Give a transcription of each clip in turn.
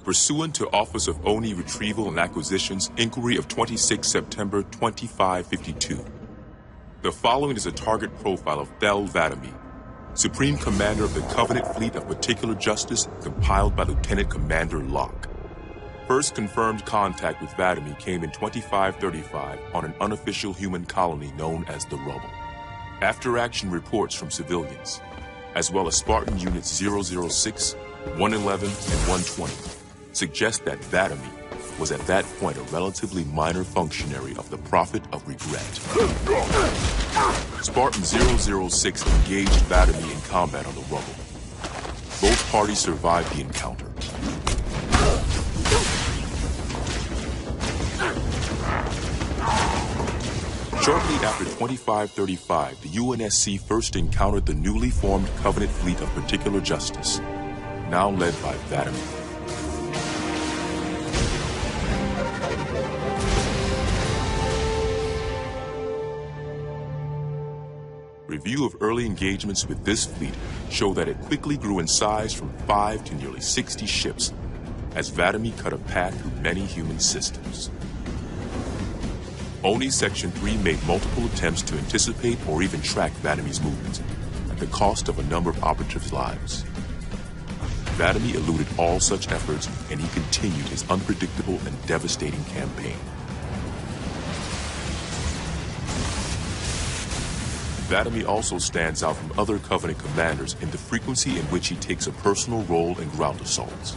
Pursuant to Office of ONI Retrieval and Acquisitions Inquiry of 26 September 2552. The following is a target profile of Thel Vadam, Supreme Commander of the Covenant Fleet of Particular Justice, compiled by Lieutenant Commander Locke. First confirmed contact with Vadam came in 2535 on an unofficial human colony known as the Rubble. After-action reports from civilians, as well as Spartan Units 006, 111, and 120, suggest that Vadam was at that point a relatively minor functionary of the Prophet of Regret. Spartan 006 engaged Vadam in combat on the Rubble. Both parties survived the encounter. Shortly after 2535, the UNSC first encountered the newly formed Covenant Fleet of Particular Justice, now led by Vadam. Review of early engagements with this fleet show that it quickly grew in size from 5 to nearly 60 ships as Vadam cut a path through many human systems. ONI Section 3 made multiple attempts to anticipate or even track Vadam's movements at the cost of a number of Arbiters' lives. Vadam eluded all such efforts, and he continued his unpredictable and devastating campaign. Vadam also stands out from other Covenant commanders in the frequency in which he takes a personal role in ground assaults.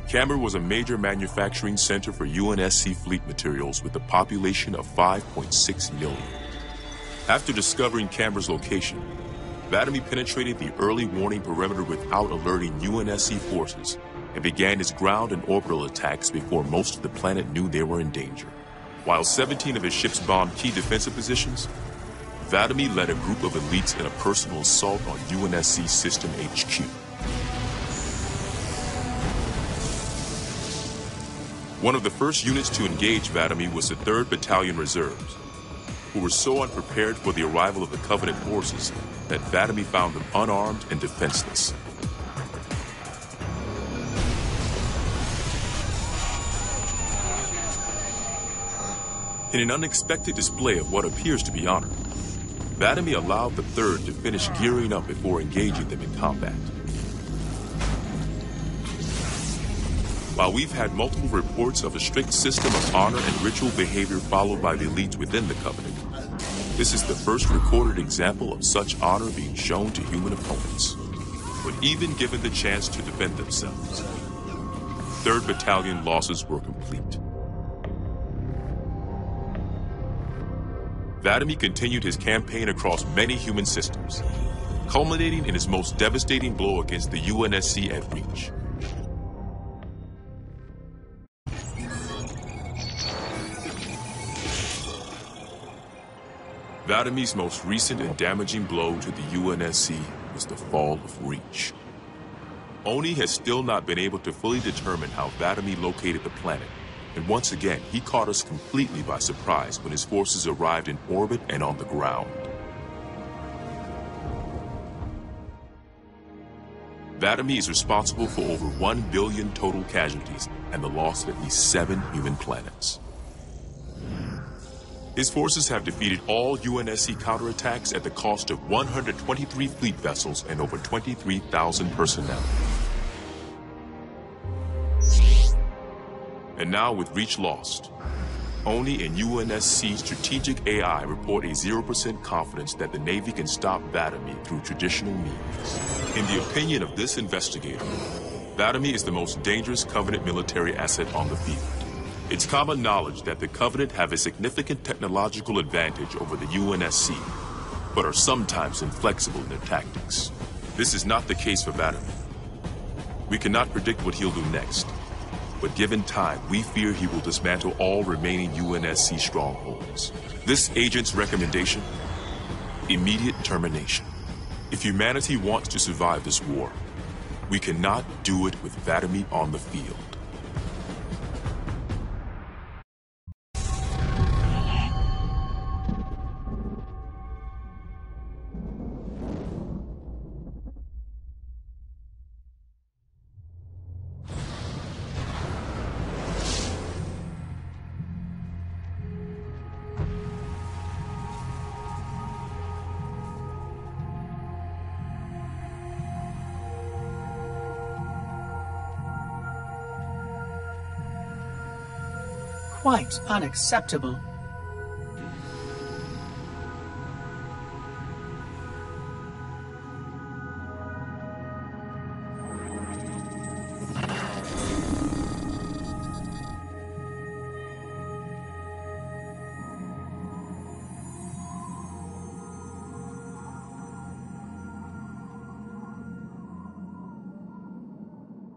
Camber was a major manufacturing center for UNSC fleet materials with a population of 5.6 million. After discovering Camber's location, Vadam penetrated the early warning perimeter without alerting UNSC forces and began his ground and orbital attacks before most of the planet knew they were in danger. While 17 of his ships bombed key defensive positions, Vadam led a group of elites in a personal assault on UNSC System HQ. One of the first units to engage Vadam was the 3rd Battalion Reserves, who were so unprepared for the arrival of the Covenant forces that Vadam found them unarmed and defenseless. In an unexpected display of what appears to be honor, Vadam allowed the 3rd to finish gearing up before engaging them in combat. While we've had multiple reports of a strict system of honor and ritual behavior followed by the elites within the Covenant, this is the first recorded example of such honor being shown to human opponents. But even given the chance to defend themselves, 3rd Battalion losses were complete. Vadam continued his campaign across many human systems, culminating in his most devastating blow against the UNSC at Reach. Vadam's most recent and damaging blow to the UNSC was the fall of Reach. ONI has still not been able to fully determine how Vadam located the planet, and once again, he caught us completely by surprise when his forces arrived in orbit and on the ground. Vadam is responsible for over 1 billion total casualties and the loss of at least 7 human planets. His forces have defeated all UNSC counterattacks at the cost of 123 fleet vessels and over 23,000 personnel. And now with Reach lost, ONI and UNSC strategic AI report a 0% confidence that the Navy can stop Vadam through traditional means. In the opinion of this investigator, Vadam is the most dangerous Covenant military asset on the field. It's common knowledge that the Covenant have a significant technological advantage over the UNSC, but are sometimes inflexible in their tactics. This is not the case for Vadam. We cannot predict what he'll do next, but given time, we fear he will dismantle all remaining UNSC strongholds. This agent's recommendation? Immediate termination. If humanity wants to survive this war, we cannot do it with Vadam on the field. quite unacceptable.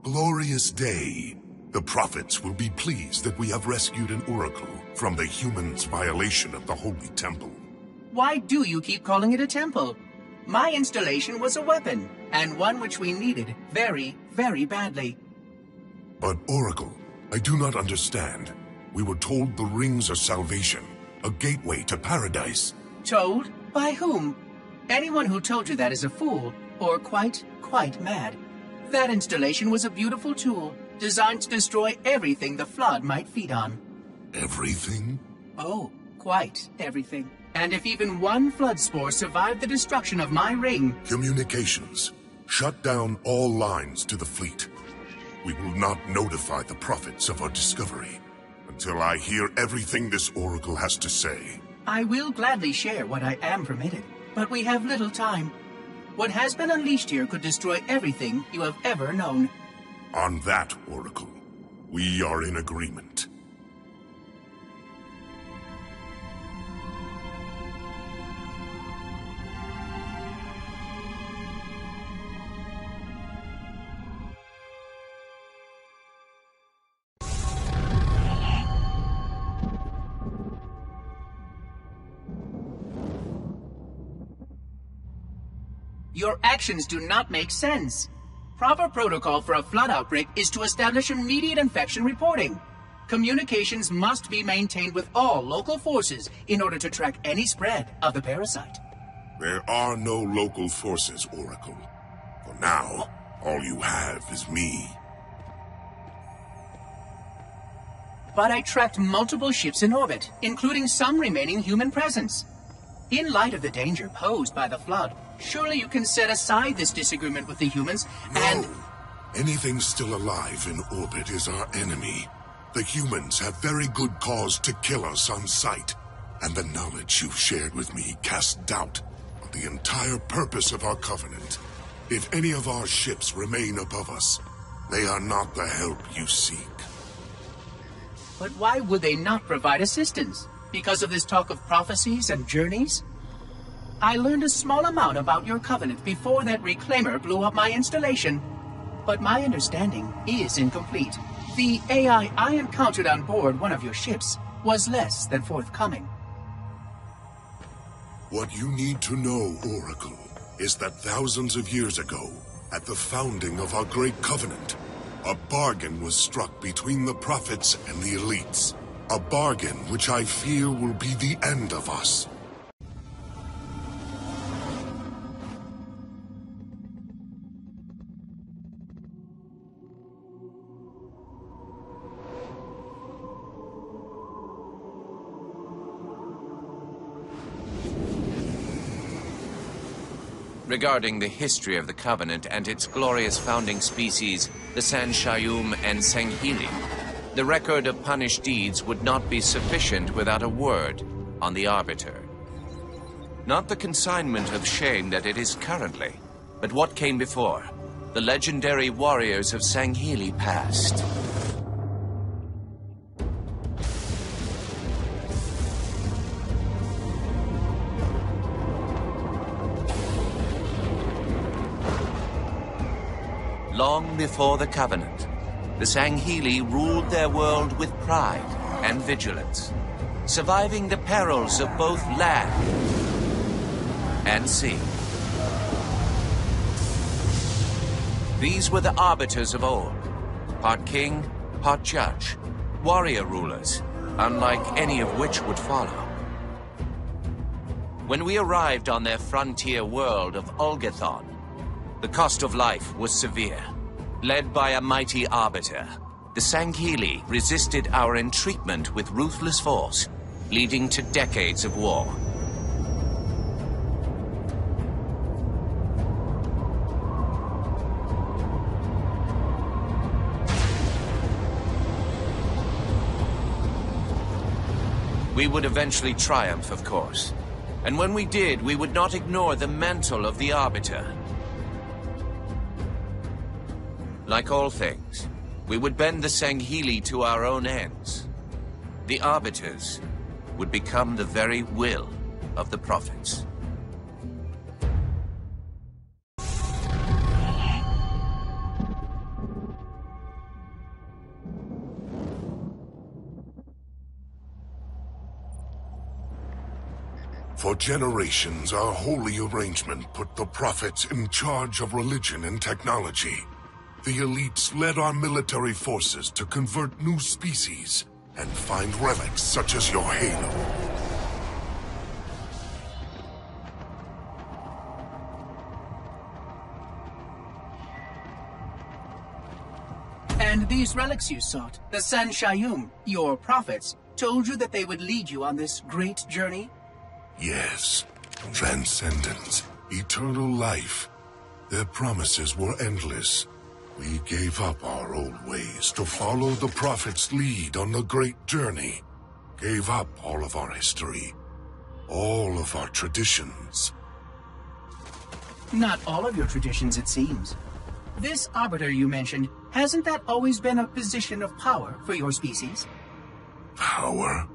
Glorious day. The prophets will be pleased that we have rescued an oracle from the humans' violation of the holy temple. Why do you keep calling it a temple? My installation was a weapon, and one which we needed very, very badly. But Oracle, I do not understand. We were told the rings are salvation, a gateway to paradise. Told? By whom? Anyone who told you that is a fool, or quite mad. That installation was a beautiful tool, designed to destroy everything the Flood might feed on. Everything? Oh, quite everything. And if even one Flood spore survived the destruction of my ring... Communications. Shut down all lines to the fleet. We will not notify the prophets of our discovery until I hear everything this oracle has to say. I will gladly share what I am permitted, but we have little time. What has been unleashed here could destroy everything you have ever known. On that, Oracle, we are in agreement. Your actions do not make sense. Proper protocol for a flood outbreak is to establish immediate infection reporting. Communications must be maintained with all local forces in order to track any spread of the parasite. There are no local forces, Oracle. For now, all you have is me. But I tracked multiple ships in orbit, including some remaining human presence. In light of the danger posed by the Flood, surely you can set aside this disagreement with the humans and... No! Anything still alive in orbit is our enemy. The humans have very good cause to kill us on sight, and the knowledge you've shared with me casts doubt on the entire purpose of our covenant. If any of our ships remain above us, they are not the help you seek. But why would they not provide assistance? Because of this talk of prophecies and journeys? I learned a small amount about your covenant before that reclaimer blew up my installation, but my understanding is incomplete. The AI I encountered on board one of your ships was less than forthcoming. What you need to know, Oracle, is that thousands of years ago, at the founding of our great covenant, a bargain was struck between the prophets and the elites. A bargain which I fear will be the end of us. Regarding the history of the Covenant and its glorious founding species, the Sanshayum and Sanghili, the record of punished deeds would not be sufficient without a word on the Arbiter. Not the consignment of shame that it is currently, but what came before, the legendary warriors of Sanghili past. Long before the Covenant, the Sanghili ruled their world with pride and vigilance, surviving the perils of both land and sea. These were the Arbiters of old, part king, part judge, warrior rulers, unlike any of which would follow. When we arrived on their frontier world of Ulgathon, the cost of life was severe. Led by a mighty Arbiter, the Sanghili resisted our entreatment with ruthless force, leading to decades of war. We would eventually triumph, of course. And when we did, we would not ignore the mantle of the Arbiter. Like all things, we would bend the Sanghili to our own ends. The Arbiters would become the very will of the Prophets. For generations, our holy arrangement put the prophets in charge of religion and technology. The elites led our military forces to convert new species and find relics such as your halo. And these relics you sought, the San Shayum, your prophets, told you that they would lead you on this great journey? Yes. Transcendence, eternal life. Their promises were endless. We gave up our old ways to follow the Prophet's lead on the great journey. Gave up all of our history. All of our traditions. Not all of your traditions, it seems. This Arbiter you mentioned, hasn't that always been a position of power for your species? Power?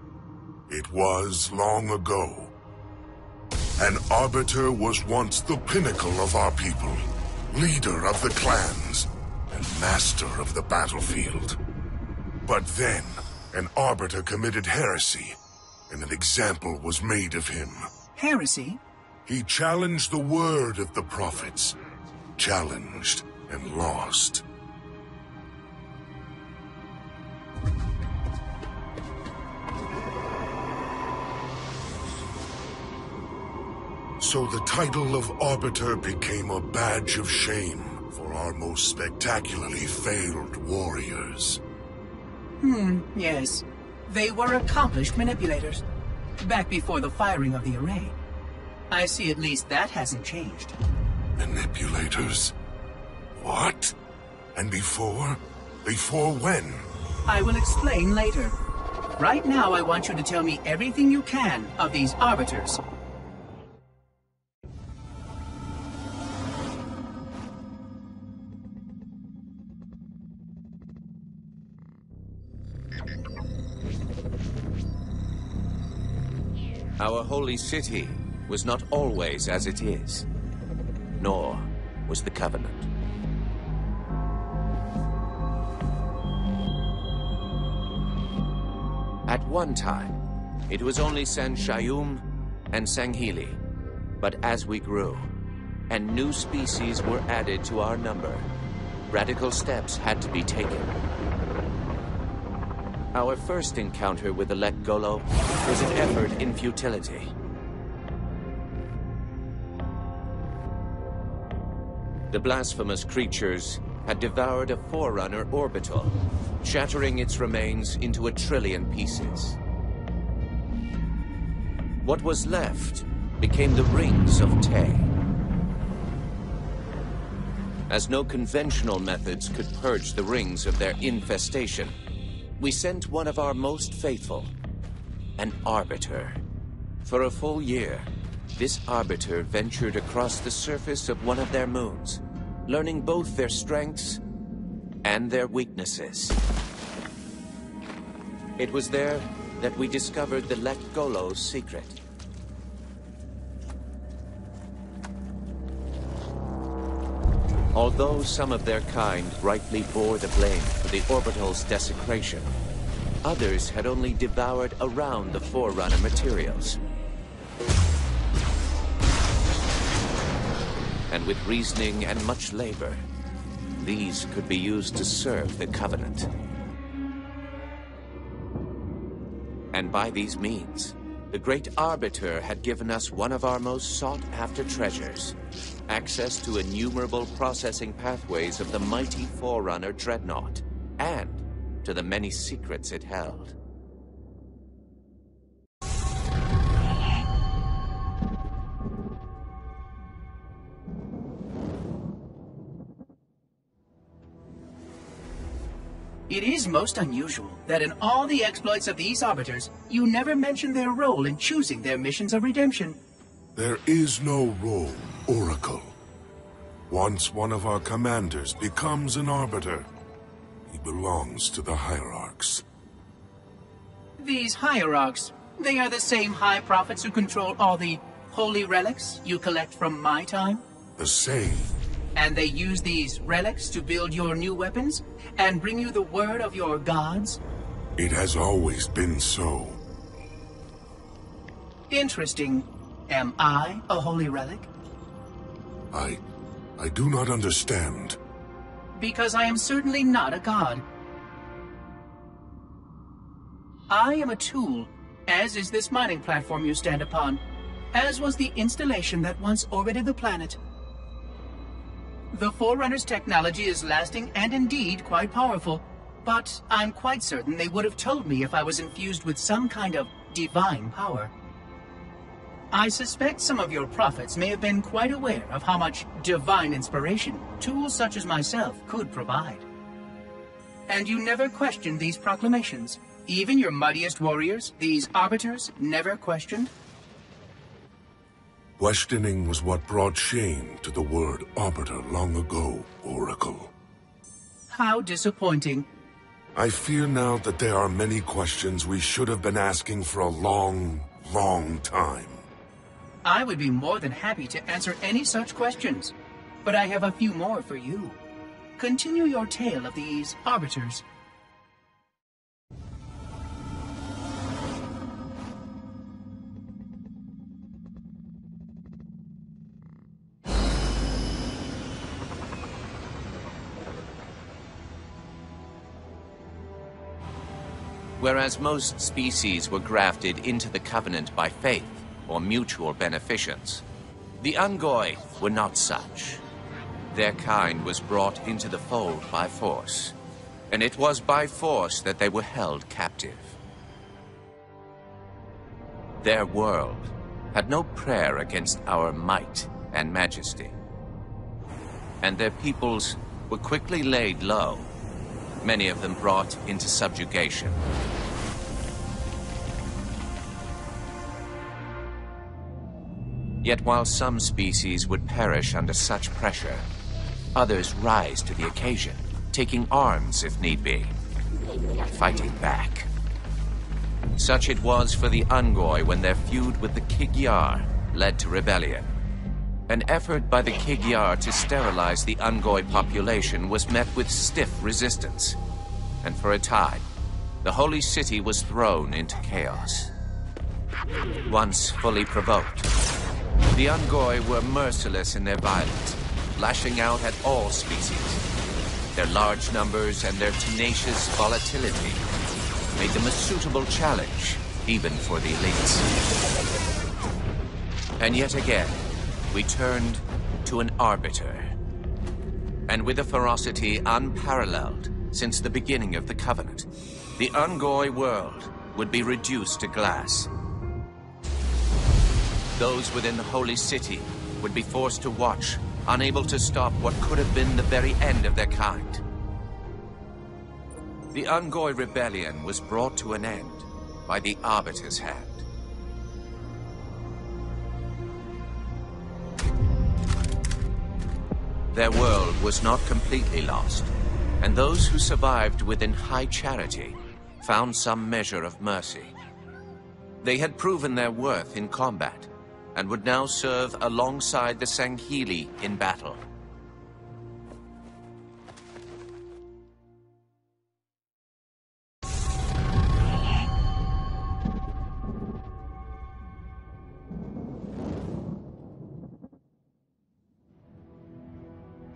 It was long ago. An Arbiter was once the pinnacle of our people, leader of the clans, and master of the battlefield. But then, an Arbiter committed heresy, and an example was made of him. Heresy? He challenged the word of the prophets. Challenged and lost. So the title of Arbiter became a badge of shame for our most spectacularly failed warriors. Yes. They were accomplished manipulators. Back before the firing of the array. I see at least that hasn't changed. Manipulators? What? And before? Before when? I will explain later. Right now, I want you to tell me everything you can of these Arbiters. Our holy city was not always as it is, nor was the Covenant. At one time, it was only San Shayum and Sanghili. But as we grew, and new species were added to our number, radical steps had to be taken. Our first encounter with the Lek Golo was an effort in futility. The blasphemous creatures had devoured a Forerunner orbital, shattering its remains into 1 trillion pieces. What was left became the rings of Thel. As no conventional methods could purge the rings of their infestation, we sent one of our most faithful, an Arbiter. For a full year, this Arbiter ventured across the surface of one of their moons, learning both their strengths and their weaknesses. It was there that we discovered the Lek Golo's secret. Although some of their kind rightly bore the blame for the orbital's desecration, others had only devoured around the Forerunner materials. And with reasoning and much labor, these could be used to serve the Covenant. And by these means, the great Arbiter had given us one of our most sought-after treasures, access to innumerable processing pathways of the mighty Forerunner dreadnought, and to the many secrets it held. It is most unusual that in all the exploits of these Arbiters, you never mention their role in choosing their missions of redemption. There is no role, Oracle. Once one of our commanders becomes an Arbiter, he belongs to the Hierarchs. These Hierarchs, they are the same High Prophets who control all the holy relics you collect from my time? The same. And they use these relics to build your new weapons and bring you the word of your gods? It has always been so. Interesting. Am I a holy relic? I do not understand. Because I am certainly not a god. I am a tool, as is this mining platform you stand upon, as was the installation that once orbited the planet. The Forerunner's technology is lasting and indeed quite powerful, but I'm quite certain they would have told me if I was infused with some kind of divine power. I suspect some of your prophets may have been quite aware of how much divine inspiration tools such as myself could provide. And you never questioned these proclamations. Even your mightiest warriors, these Arbiters, never questioned? Questioning was what brought shame to the word Arbiter long ago, Oracle. How disappointing. I fear now that there are many questions we should have been asking for a long, long time. I would be more than happy to answer any such questions, but I have a few more for you. Continue your tale of these Arbiters. Whereas most species were grafted into the Covenant by faith or mutual beneficence, the Ungoi were not such. Their kind was brought into the fold by force, and it was by force that they were held captive. Their world had no prayer against our might and majesty, and their peoples were quickly laid low, many of them brought into subjugation. Yet while some species would perish under such pressure, others rise to the occasion, taking arms if need be, fighting back. Such it was for the Ungoi when their feud with the Kigyar led to rebellion. An effort by the Kigyar to sterilize the Ungoi population was met with stiff resistance, and for a time, the holy city was thrown into chaos. Once fully provoked, the Ungoi were merciless in their violence, lashing out at all species. Their large numbers and their tenacious volatility made them a suitable challenge, even for the elites. And yet again, we turned to an Arbiter. And with a ferocity unparalleled since the beginning of the Covenant, the Ungoi world would be reduced to glass. Those within the Holy City would be forced to watch, unable to stop what could have been the very end of their kind. The Ungoi rebellion was brought to an end by the Arbiter's hand. Their world was not completely lost, and those who survived within high charity found some measure of mercy. They had proven their worth in combat, and would now serve alongside the Sanghili in battle.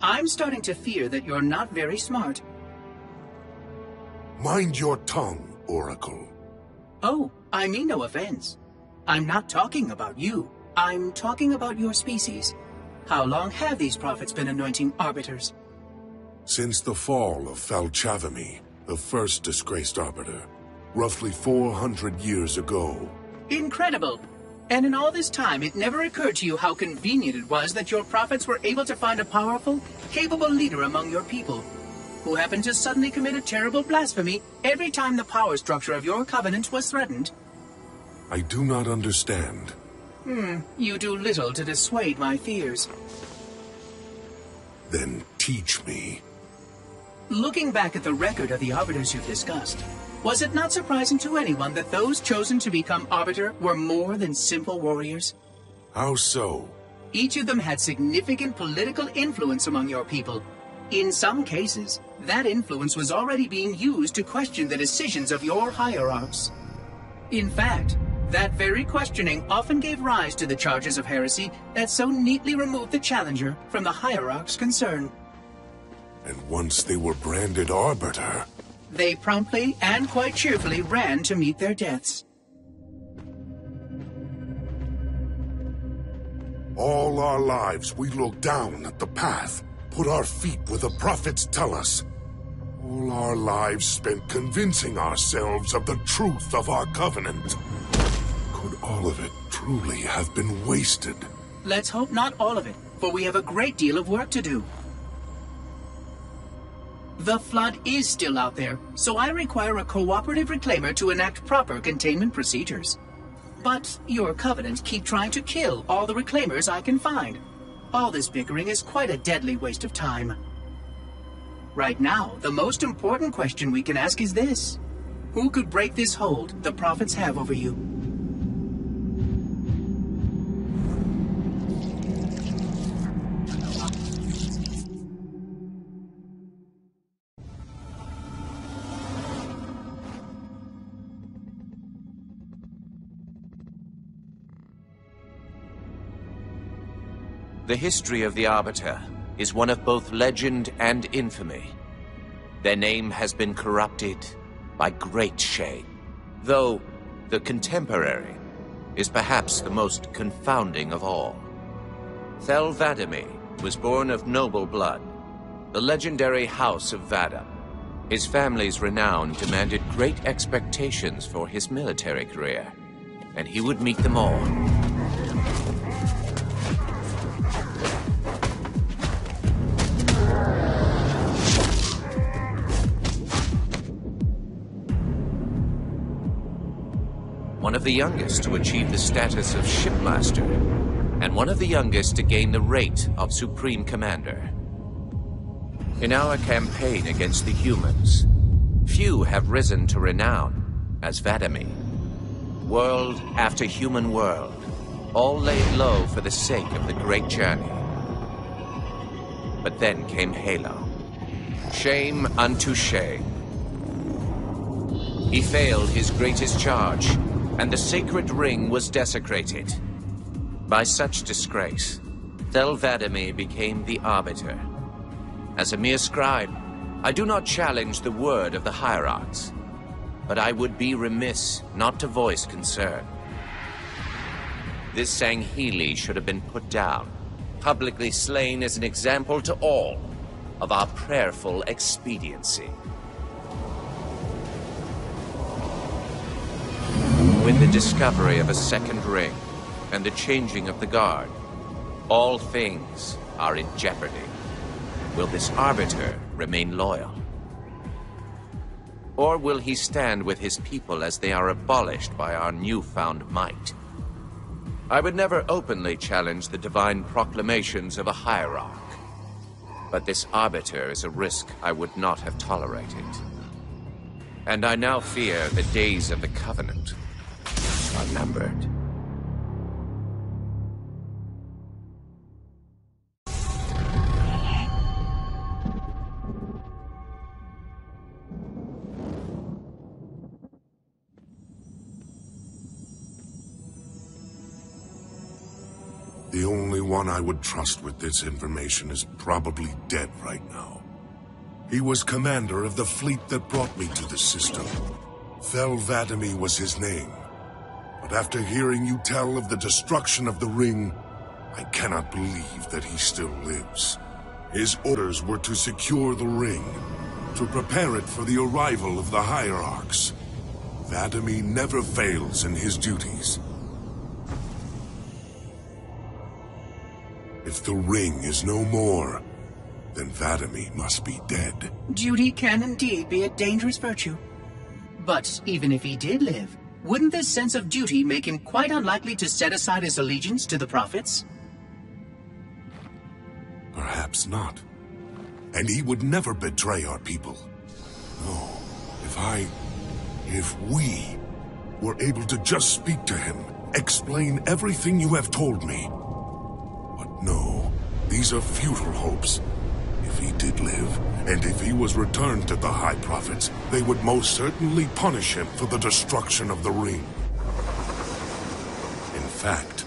I'm starting to fear that you're not very smart. Mind your tongue, Oracle. Oh, I mean no offense. I'm not talking about you. I'm talking about your species. How long have these prophets been anointing Arbiters? Since the fall of Falchavami, the first disgraced Arbiter, roughly 400 years ago. Incredible! And in all this time, it never occurred to you how convenient it was that your prophets were able to find a powerful, capable leader among your people. who happened to suddenly commit a terrible blasphemy every time the power structure of your covenant was threatened. I do not understand. You do little to dissuade my fears. Then teach me. Looking back at the record of the Arbiters you've discussed, was it not surprising to anyone that those chosen to become Arbiter were more than simple warriors? How so? Each of them had significant political influence among your people. In some cases, that influence was already being used to question the decisions of your hierarchs. In fact, that very questioning often gave rise to the charges of heresy that so neatly removed the challenger from the hierarch's concern. And once they were branded Arbiter, they promptly and quite cheerfully ran to meet their deaths. all our lives we look down at the path, put our feet where the prophets tell us. All our lives spent convincing ourselves of the truth of our covenant. Could all of it truly have been wasted? Let's hope not all of it, for we have a great deal of work to do. The Flood is still out there, so I require a cooperative reclaimer to enact proper containment procedures. But your covenants keep trying to kill all the reclaimers I can find. All this bickering is quite a deadly waste of time. Right now, the most important question we can ask is this: who could break this hold the prophets have over you? The history of the Arbiter is one of both legend and infamy. Their name has been corrupted by great shame, though the contemporary is perhaps the most confounding of all. Thel was born of noble blood, the legendary House of Vadam. His family's renown demanded great expectations for his military career, and he would meet them all. One of the youngest to achieve the status of shipmaster, and one of the youngest to gain the rate of supreme commander. In our campaign against the humans, few have risen to renown as Vadam. World after human world, all laid low for the sake of the great journey. But then came Halo. Shame unto shame. He failed his greatest charge, and the sacred ring was desecrated. By such disgrace, Thel became the Arbiter. As a mere scribe, I do not challenge the word of the hierarchs, but I would be remiss not to voice concern. This Sanghili should have been put down, publicly slain as an example to all of our prayerful expediency. With the discovery of a second ring and the changing of the guard, all things are in jeopardy. Will this Arbiter remain loyal? Or will he stand with his people as they are abolished by our newfound might? I would never openly challenge the divine proclamations of a hierarch, but this Arbiter is a risk I would not have tolerated. And I now fear the days of the Covenant are numbered. The only one I would trust with this information is probably dead right now. He was commander of the fleet that brought me to the system. Thel was his name. But after hearing you tell of the destruction of the ring, I cannot believe that he still lives. His orders were to secure the ring, to prepare it for the arrival of the hierarchs. Vadam never fails in his duties. If the ring is no more, then Vadam must be dead. Duty can indeed be a dangerous virtue. But even if he did live, wouldn't this sense of duty make him quite unlikely to set aside his allegiance to the prophets? Perhaps not. And he would never betray our people. No, if we were able to just speak to him, explain everything you have told me. But no, these are futile hopes. If he did live, and if he was returned to the High Prophets, they would most certainly punish him for the destruction of the ring. In fact,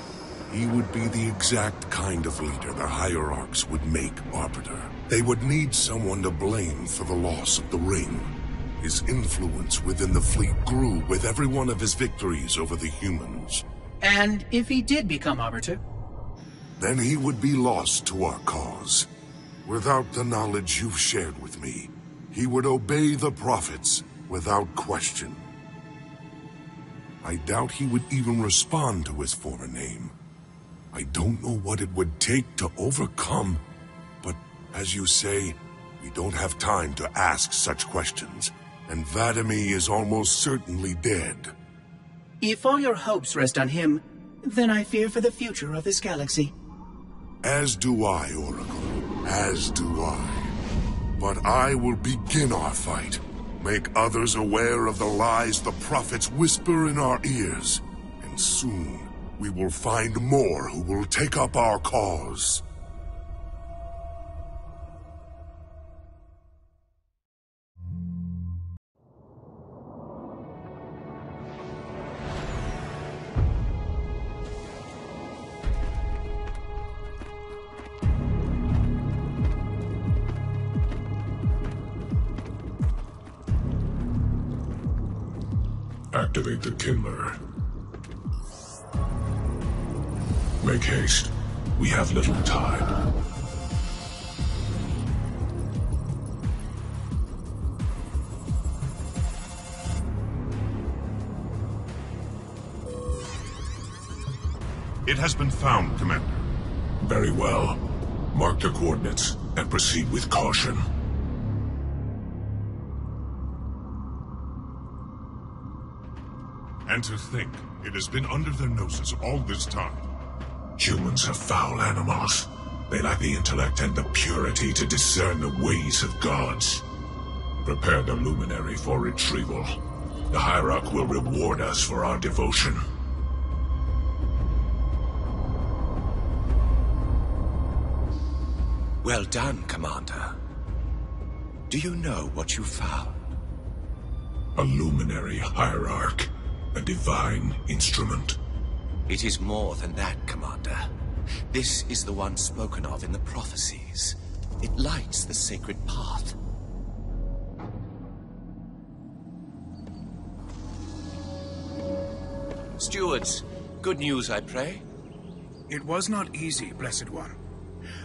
he would be the exact kind of leader the Hierarchs would make Arbiter. They would need someone to blame for the loss of the ring. His influence within the fleet grew with every one of his victories over the humans. And if he did become Arbiter? Then he would be lost to our cause. Without the knowledge you've shared with me, he would obey the prophets without question. I doubt he would even respond to his former name. I don't know what it would take to overcome, but as you say, we don't have time to ask such questions, and Vadam is almost certainly dead. If all your hopes rest on him, then I fear for the future of this galaxy. As do I, Oracle. As do I. But I will begin our fight. Make others aware of the lies the prophets whisper in our ears. And soon, we will find more who will take up our cause. Activate the killer. Make haste. We have little time. It has been found, Commander. Very well. Mark the coordinates and proceed with caution. And to think, it has been under their noses all this time. Humans are foul animals. They lack the intellect and the purity to discern the ways of gods. Prepare the luminary for retrieval. The Hierarch will reward us for our devotion. Well done, Commander. Do you know what you found? A luminary Hierarch. A divine instrument. It is more than that, Commander. This is the one spoken of in the prophecies. It lights the sacred path. Stewards, good news, I pray? It was not easy, Blessed One.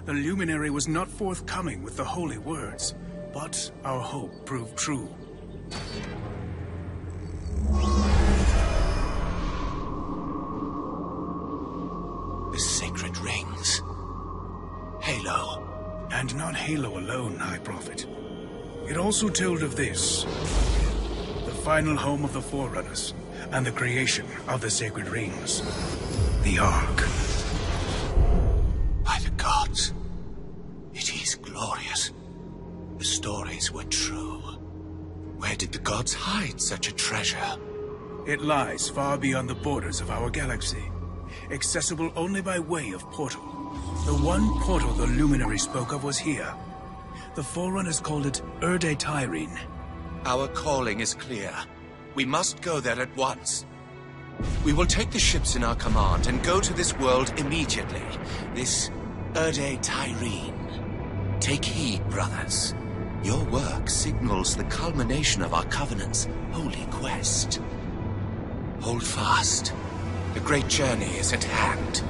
The luminary was not forthcoming with the holy words, but our hope proved true. The sacred rings. Halo. And not Halo alone, High Prophet. It also told of this. The final home of the Forerunners, and the creation of the sacred rings. The Ark. By the gods. It is glorious. The stories were true. Where did the gods hide such a treasure? It lies far beyond the borders of our galaxy. Accessible only by way of portal. The one portal the Luminary spoke of was here. The Forerunners called it Tyrene. Our calling is clear. We must go there at once. We will take the ships in our command and go to this world immediately. This Tyrene. Take heed, brothers. Your work signals the culmination of our Covenant's holy quest. Hold fast. The great journey is at hand.